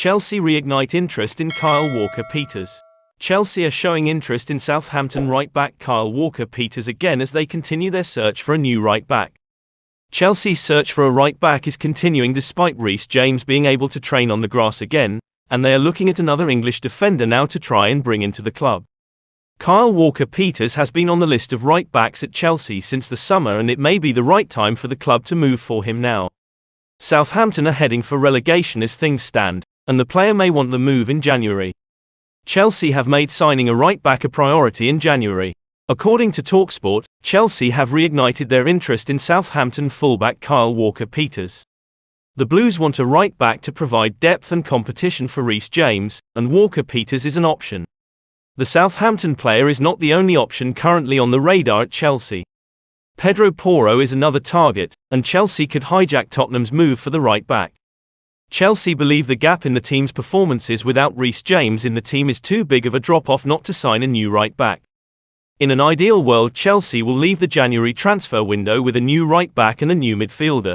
Chelsea reignite interest in Kyle Walker-Peters. Chelsea are showing interest in Southampton right-back Kyle Walker-Peters again as they continue their search for a new right-back. Chelsea's search for a right-back is continuing despite Reece James being able to train on the grass again, and they are looking at another English defender now to try and bring into the club. Kyle Walker-Peters has been on the list of right-backs at Chelsea since the summer, and it may be the right time for the club to move for him now. Southampton are heading for relegation as things stand, and the player may want the move in January. Chelsea have made signing a right-back a priority in January. According to TalkSport, Chelsea have reignited their interest in Southampton fullback Kyle Walker-Peters. The Blues want a right-back to provide depth and competition for Reece James, and Walker-Peters is an option. The Southampton player is not the only option currently on the radar at Chelsea. Pedro Porro is another target, and Chelsea could hijack Tottenham's move for the right-back. Chelsea believe the gap in the team's performances without Reece James in the team is too big of a drop-off not to sign a new right-back. In an ideal world, Chelsea will leave the January transfer window with a new right-back and a new midfielder.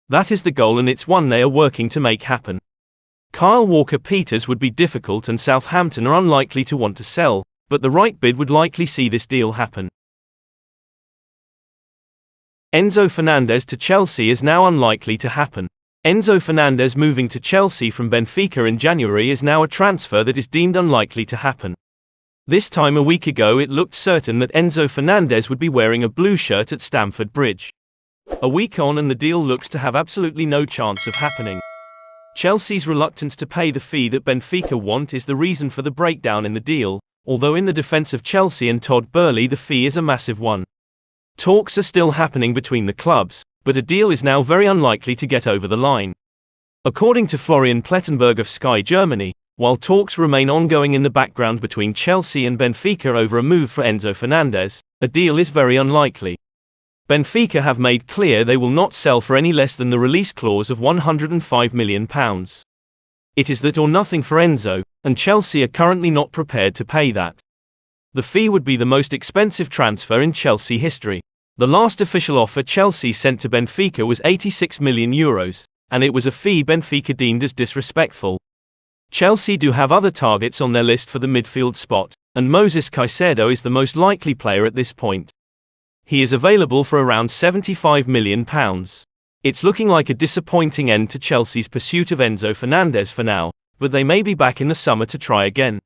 That is the goal, and it's one they are working to make happen. Kyle Walker-Peters would be difficult, and Southampton are unlikely to want to sell, but the right bid would likely see this deal happen. Enzo Fernandez to Chelsea is now unlikely to happen. Enzo Fernandez moving to Chelsea from Benfica in January is now a transfer that is deemed unlikely to happen. This time a week ago it looked certain that Enzo Fernandez would be wearing a blue shirt at Stamford Bridge. A week on and the deal looks to have absolutely no chance of happening. Chelsea's reluctance to pay the fee that Benfica want is the reason for the breakdown in the deal, although in the defense of Chelsea and Todd Boehly the fee is a massive one. Talks are still happening between the clubs, but a deal is now very unlikely to get over the line. According to Florian Plettenberg of Sky Germany, while talks remain ongoing in the background between Chelsea and Benfica over a move for Enzo Fernandez, a deal is very unlikely. Benfica have made clear they will not sell for any less than the release clause of £105 million. It is that or nothing for Enzo, and Chelsea are currently not prepared to pay that. The fee would be the most expensive transfer in Chelsea history. The last official offer Chelsea sent to Benfica was €86 million, and it was a fee Benfica deemed as disrespectful. Chelsea do have other targets on their list for the midfield spot, and Moises Caicedo is the most likely player at this point. He is available for around £75 million. It's looking like a disappointing end to Chelsea's pursuit of Enzo Fernandez for now, but they may be back in the summer to try again.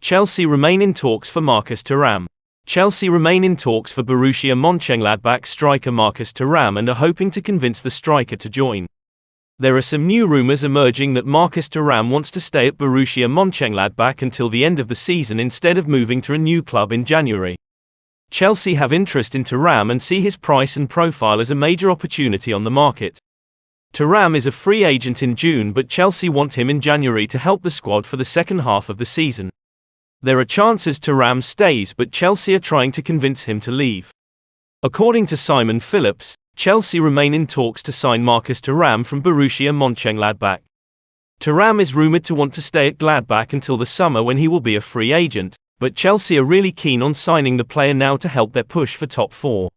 Chelsea remain in talks for Marcus Thuram. Chelsea remain in talks for Borussia Mönchengladbach striker Marcus Thuram and are hoping to convince the striker to join. There are some new rumours emerging that Marcus Thuram wants to stay at Borussia Mönchengladbach until the end of the season instead of moving to a new club in January. Chelsea have interest in Thuram and see his price and profile as a major opportunity on the market. Thuram is a free agent in June, but Chelsea want him in January to help the squad for the second half of the season. There are chances Thuram stays, but Chelsea are trying to convince him to leave. According to Simon Phillips, Chelsea remain in talks to sign Marcus Thuram from Borussia Mönchengladbach. Thuram is rumoured to want to stay at Gladbach until the summer when he will be a free agent, but Chelsea are really keen on signing the player now to help their push for top 4.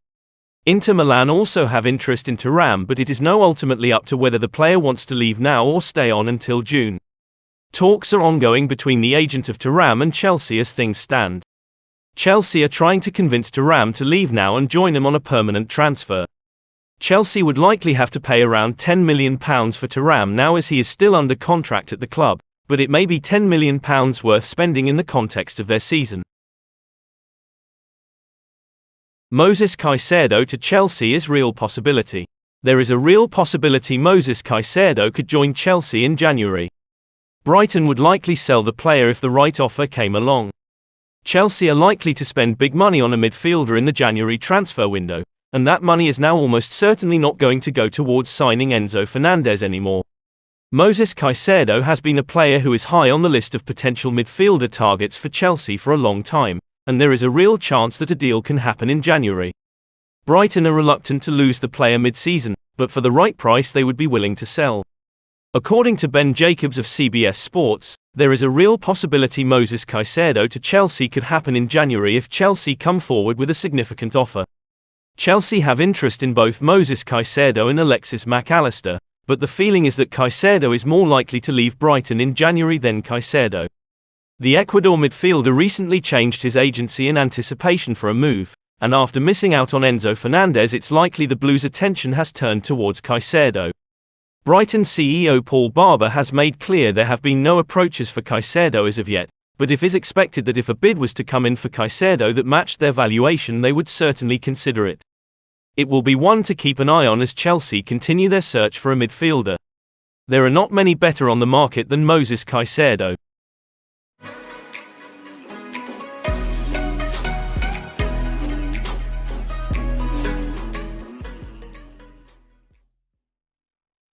Inter Milan also have interest in Thuram, but it is now ultimately up to whether the player wants to leave now or stay on until June. Talks are ongoing between the agent of Thuram and Chelsea as things stand. Chelsea are trying to convince Thuram to leave now and join them on a permanent transfer. Chelsea would likely have to pay around £10 million for Thuram now as he is still under contract at the club, but it may be £10 million worth spending in the context of their season. Moises Caicedo to Chelsea is real possibility. There is a real possibility Moises Caicedo could join Chelsea in January. Brighton would likely sell the player if the right offer came along. Chelsea are likely to spend big money on a midfielder in the January transfer window, and that money is now almost certainly not going to go towards signing Enzo Fernandez anymore. Moises Caicedo has been a player who is high on the list of potential midfielder targets for Chelsea for a long time, and there is a real chance that a deal can happen in January. Brighton are reluctant to lose the player mid-season, but for the right price they would be willing to sell. According to Ben Jacobs of CBS Sports, there is a real possibility Moises Caicedo to Chelsea could happen in January if Chelsea come forward with a significant offer. Chelsea have interest in both Moises Caicedo and Alexis Mac Allister, but the feeling is that Caicedo is more likely to leave Brighton in January than Caicedo. The Ecuador midfielder recently changed his agency in anticipation for a move, and after missing out on Enzo Fernandez, it's likely the Blues' attention has turned towards Caicedo. Brighton CEO Paul Barber has made clear there have been no approaches for Caicedo as of yet, but it is expected that if a bid was to come in for Caicedo that matched their valuation, they would certainly consider it. It will be one to keep an eye on as Chelsea continue their search for a midfielder. There are not many better on the market than Moises Caicedo.